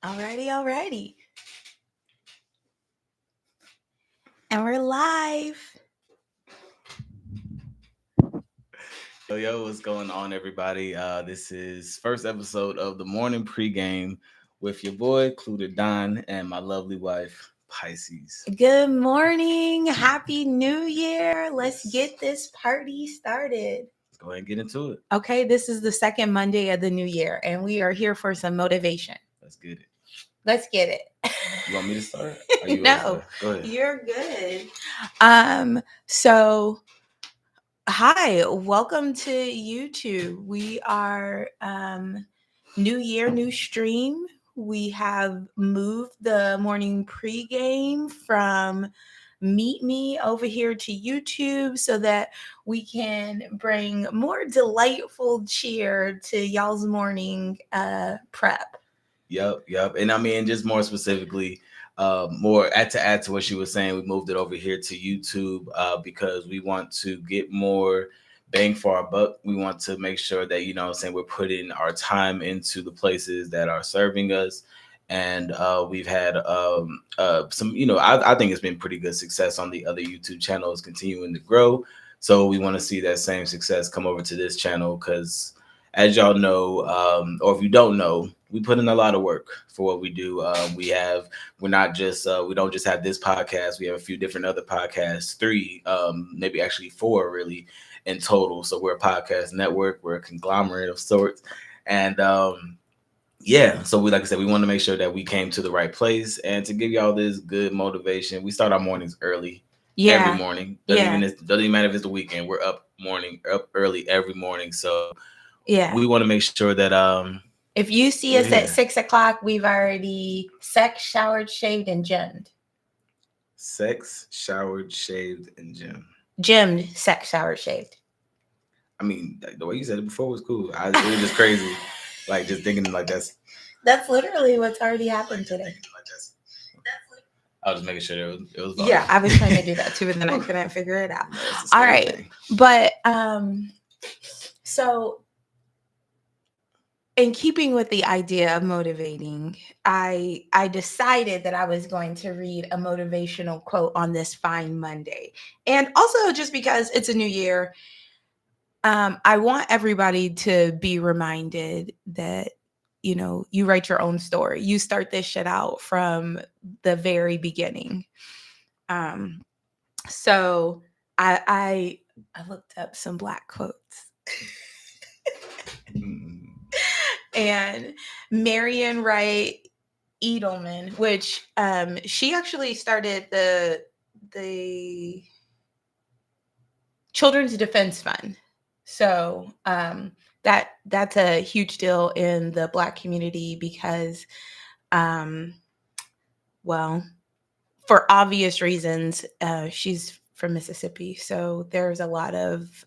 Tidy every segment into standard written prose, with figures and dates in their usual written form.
Alrighty. And we're live. Yo, what's going on, everybody? This is first episode of the morning pregame with your boy Klue and my lovely wife Pisces. Good morning. Happy New Year. Let's Yes. get this party started. Let's go ahead and get into it. Okay, this is the second Monday of the new year, and we are here for some motivation. Let's get it. Let's get it. You want me to start? Are you No, go ahead. you're good. So hi, welcome to YouTube. We are new year, new stream. We have moved the morning pregame from Meet Me over here to YouTube so that we can bring more delightful cheer to y'all's morning prep. Yep. And I mean, just more specifically, more to add to what she was saying, we moved it over here to YouTube because we want to get more bang for our buck. We want to make sure that, you know what I'm saying, we're putting our time into the places that are serving us. And we've had some, I think it's been pretty good success on the other YouTube channels continuing to grow. So we want to see that same success come over to this channel because, as y'all know, or if you don't know, we put in a lot of work for what we do. We're not just we don't just have this podcast. We have a few different other podcasts, three, maybe actually four, really, in total. So we're a podcast network. We're a conglomerate of sorts, and yeah. So we, like I said, we want to make sure that we came to the right place and to give y'all this good motivation. We start our mornings early. Every morning. Doesn't even matter if it's the weekend. We're up early every morning. So we want to make sure that if you see us at 6 o'clock, we've already sex, showered, shaved, and gemmed. Sex, showered, shaved, and gemmed. Gemmed, sex, showered, shaved. I mean, the way you said it before was cool. It was just crazy. Like, just thinking like that's literally what's already happened today. I was just making sure it was viable. Yeah, I was trying to do that too, but then I couldn't figure it out. All right. Thing. But so in keeping with the idea of motivating, I decided that I was going to read a motivational quote on this fine Monday. And also just because it's a new year, I want everybody to be reminded that, you know, you write your own story. You start this shit out from the very beginning. So I looked up some Black quotes. And Marian Wright Edelman, which she actually started the Children's Defense Fund. So that's a huge deal in the Black community because, well, for obvious reasons, she's from Mississippi. So there's a lot of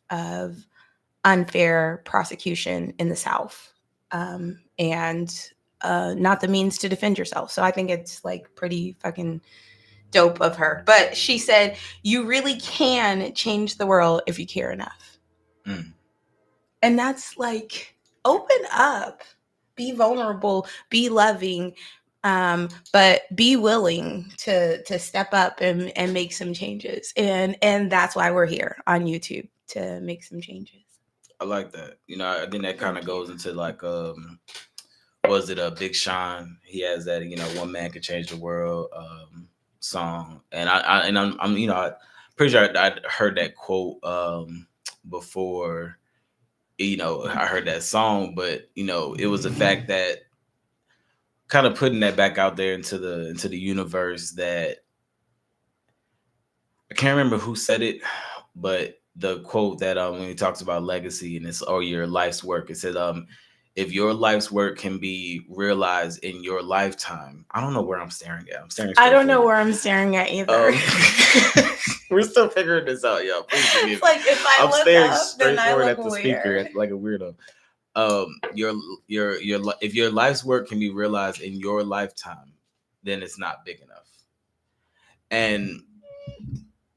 unfair prosecution in the South. And not the means to defend yourself. So I think it's like pretty fucking dope of her. But she said, you really can change the world if you care enough. And that's like, open up, be vulnerable, be loving, but be willing to step up and make some changes. And that's why we're here on YouTube, to make some changes. I like that. You know, I think that kind of goes into like was it a Big Sean? He has that, you know, one man can change the world song. And I'm you know, I'm pretty sure I'd heard that quote before, you know, I heard that song, but you know, it was the fact that kind of putting that back out there into the universe, that I can't remember who said it, but the quote that when he talks about legacy and it's or your life's work, it says if your life's work can be realized in your lifetime. I don't know where I'm staring at. I don't know where I'm staring at either. We're still figuring this out, y'all. Please forgive me. Like if I'm staring up, straight forward at the weird. speaker like a weirdo. Your if your life's work can be realized in your lifetime, then it's not big enough. And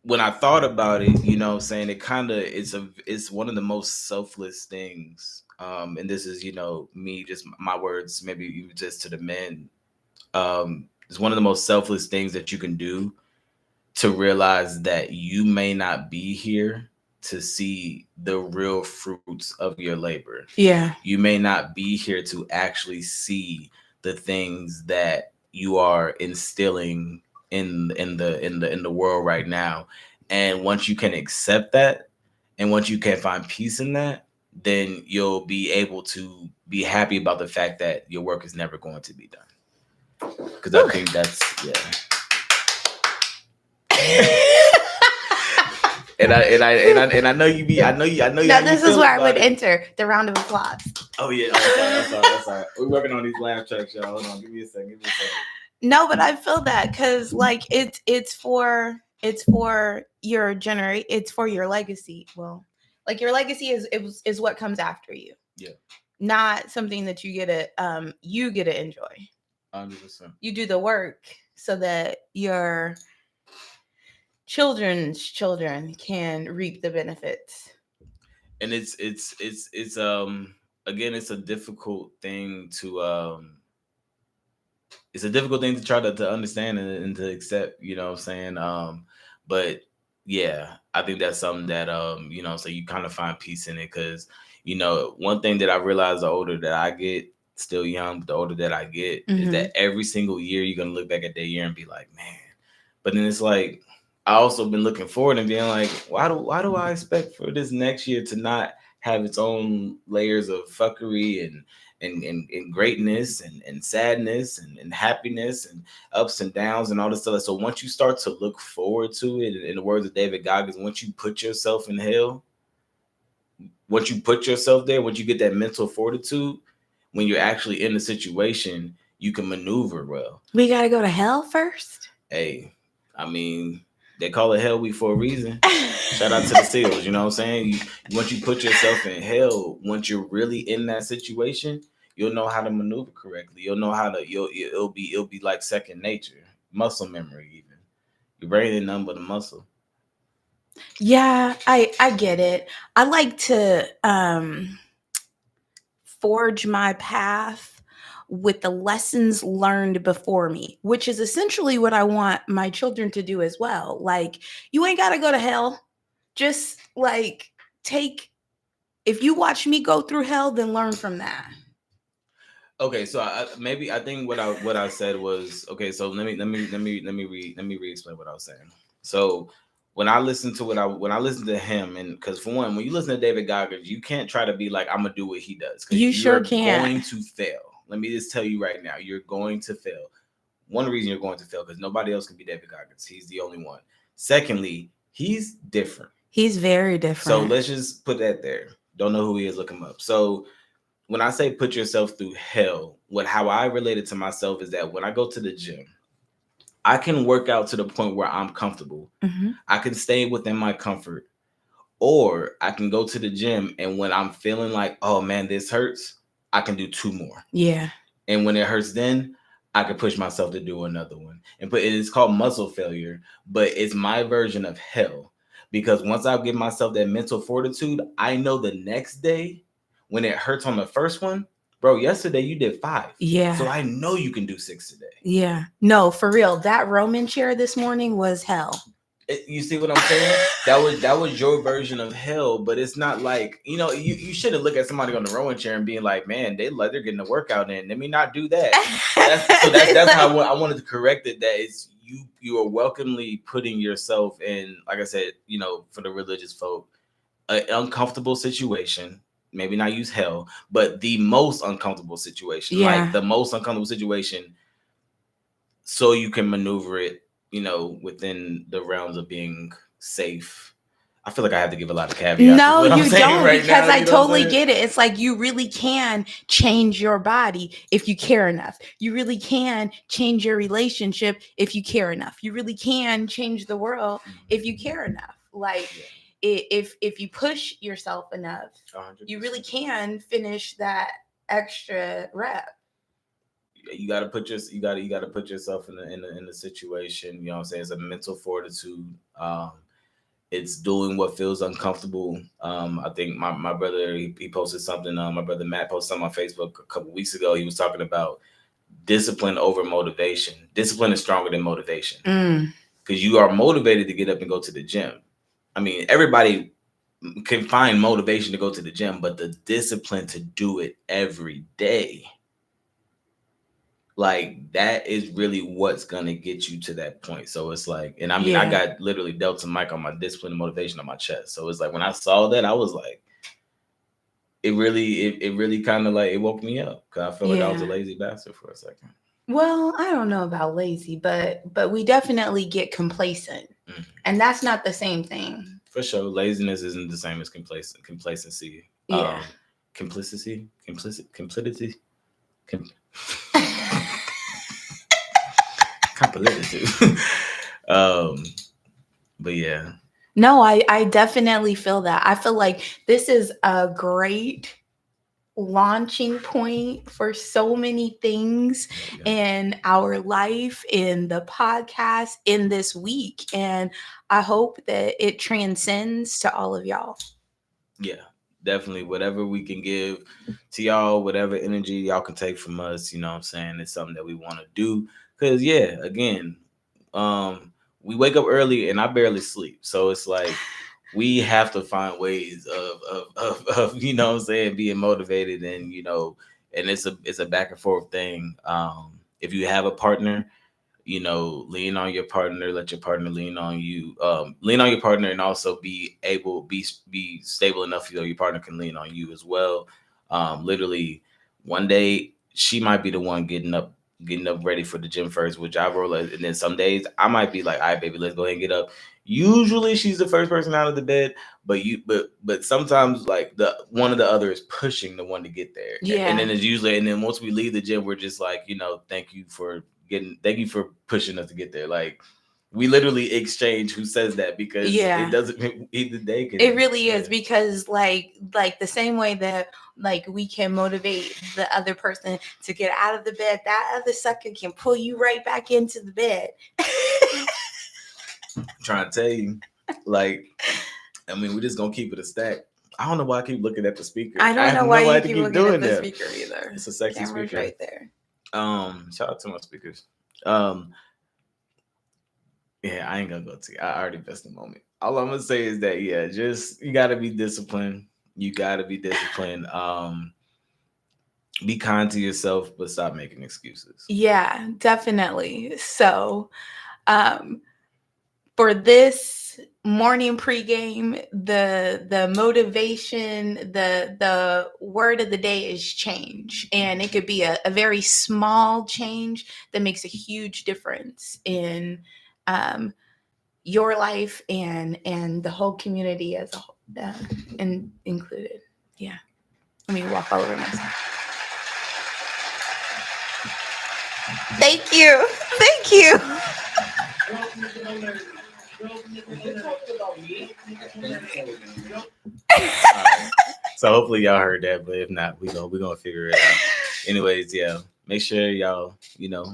when I thought about it, you know, saying it kind of it's one of the most selfless things. And this is, you know, me, just my words, maybe even just to the men It's one of the most selfless things that you can do, to realize that you may not be here to see the real fruits of your labor. Yeah. You may not be here to actually see the things that you are instilling in the world right now. And once you can accept that, and once you can find peace in that, then you'll be able to be happy about the fact that your work is never going to be done. Because I Whew. think that's, yeah. And I know you be, I know Now how you this is feel where I would about it. enter the round of applause. Oh yeah, oh, I'm sorry. We're working on these laugh tracks, y'all. Hold on, give me a second. Give me a second. No, but I feel that because like it's for your it's for your legacy. Well, like your legacy is what comes after you, Yeah, not something that you get to enjoy. 100%. You do the work so that your children's children can reap the benefits. And it's again, it's a difficult thing to try to understand and to accept, what I'm saying. But yeah, I think that's something that, so you kind of find peace in it, because one thing that I realize, the older that I get, still young, but the older that I get, is Mm-hmm. that every single year you're gonna look back at that year and be like, man. But then it's like, I also been looking forward and being like, why do I expect for this next year to not have its own layers of fuckery and greatness and sadness and happiness and ups and downs and all this stuff. So once you start to look forward to it, in the words of David Goggins, once you put yourself in hell, once you put yourself there, once you get that mental fortitude, when you're actually in the situation, you can maneuver well. We gotta go to hell first. Hey, I mean, they call it Hell Week for a reason. Shout out to the SEALs. You know what I'm saying? Once you put yourself in hell, once you're really in that situation, you'll know how to maneuver correctly. You'll know how to. It'll be like second nature, muscle memory. Even your brain ain't nothing but a muscle. Yeah, I get it. I like to forge my path with the lessons learned before me, which is essentially what I want my children to do as well. Like, you ain't got to go to hell. Just like take, if you watch me go through hell, then learn from that. Okay, so I think what I said was, okay. So let me re-explain what I was saying. So when I listen to him, and because for one, when you listen to David Goggins, you can't try to be like, I'm gonna do what he does, You because sure you're can. going to fail. Let me just tell you right now, you're going to fail. One reason you're going to fail, because nobody else can be David Goggins. He's the only one. Secondly, he's different. He's very So different. let's just put that there. Don't know who he is, look him up. So when I say put yourself through hell, how I relate it to myself is that when I go to the gym, I can work out to the point where I'm comfortable. Mm-hmm. I can stay within my comfort, or I can go to the gym, and when I'm feeling like, oh man, this hurts, I can do two more. Yeah. And when it hurts, then I can push myself to do another one. And but it's called muscle failure, but it's my version of hell, because once I give myself that mental fortitude, I know the next day when it hurts on the first one, bro. Yesterday you did 5, Yeah. so I know you can do 6 today. Yeah. No, for real. That Roman chair this morning was hell. You see what I'm saying? That was your version of hell, but it's not like, you shouldn't look at somebody on the rowing chair and being like, man, they're getting a workout in. Let me not do that. That's how I wanted to correct it. That is, you are welcomely putting yourself in, like I said, for the religious folk, an uncomfortable situation. Maybe not use hell, but the most uncomfortable situation, like Yeah. the most uncomfortable situation, so you can maneuver it, within the realms of being safe. I feel like I have to give a lot of caveats with No, what I'm you saying don't, right now. because I You know what I'm totally saying? get it. It's like you really can change your body if you care enough. You really can change your relationship if you care enough. You really can change the world if you care enough. Like, if you push yourself enough, 100%. you really can finish that extra rep. You got to put yourself in the situation. You know what I'm saying? It's a mental fortitude. It's doing what feels uncomfortable. I think my brother, he posted something. My brother Matt posted something on Facebook a couple weeks ago. He was talking about discipline over motivation. Discipline is stronger than motivation Mm, because you are motivated to get up and go to the gym. I mean, everybody can find motivation to go to the gym, but the discipline to do it every day, like that is really what's gonna get you to that point. So it's like, and I mean, I yeah. got literally Delta Mike on my discipline and motivation on my chest. So it's like when I saw that, I was like, it really kind of like it woke me up because I felt like I was a Yeah. lazy bastard for a second. Well, I don't know about lazy, but we definitely get complacent. Mhm. And that's not the same thing. For sure, laziness isn't the same as complacency. Yeah. Complicity, com- complicity. um, but yeah, No, I definitely feel that. I feel like this is a great launching point for so many things yeah. in our life, in the podcast, in this week. And I hope that it transcends to all of y'all. Yeah, definitely. Whatever we can give to y'all, whatever energy y'all can take from us, you know what I'm saying? It's something that we want to do. Cause yeah, again, we wake up early and I barely sleep. So it's like we have to find ways of you know what I'm saying, being motivated and and it's a back and forth thing. If you have a partner, lean on your partner, let your partner lean on you, lean on your partner, and also be stable enough so your partner can lean on you as well. Literally one day she might be the one getting up ready for the gym first, which I roll, and then some days I might be like, all right, baby, let's go ahead and get up. Usually she's the first person out of the bed, but sometimes like the one of the other is pushing the one to get there. Yeah. And then it's usually, and then once we leave the gym, we're just like, thank you for pushing us to get there. Like we literally exchange who says that because Yeah. it doesn't either they can. It really is Yeah. because like the same way that like we can motivate the other person to get out of the bed, that other sucker can pull you right back into the bed. I'm trying to tell you, like, I mean, we're just gonna keep it a stack. I don't know why I keep looking at the speaker. I don't have know no why you idea to keep keep looking at doing the that. speaker either. It's a sexy Camera's speaker. right there. Shout out to my speakers. Um, yeah, I ain't gonna go to you. I already missed the moment. All I'm gonna say is that yeah, just you gotta be disciplined. You gotta be disciplined. Be kind to yourself, but stop making excuses. Yeah, definitely. So, um, for this morning pregame, the motivation, the word of the day is change, and it could be a very small change that makes a huge difference in your life and the whole community as a whole, and included. Yeah, let me walk all over myself. Thank you. Thank you. Alright. So hopefully y'all heard that, but if not, we gonna figure it out. Anyways, yeah. Make sure y'all,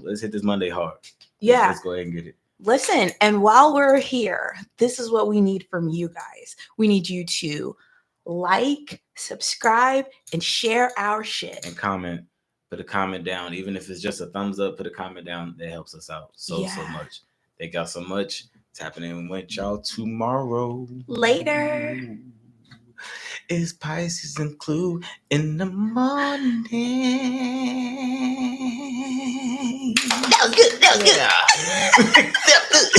let's hit this Monday hard. Yeah. Let's go ahead and get it. Listen, and while we're here, this is what we need from you guys. We need you to like, subscribe, and share our shit. And comment. Put a comment down. Even if it's just a thumbs up, put a comment down. That helps us out so much. Thank y'all so much. It's happening with y'all tomorrow. Later. It's Pisces and Klue in the morning. That was good. That was good.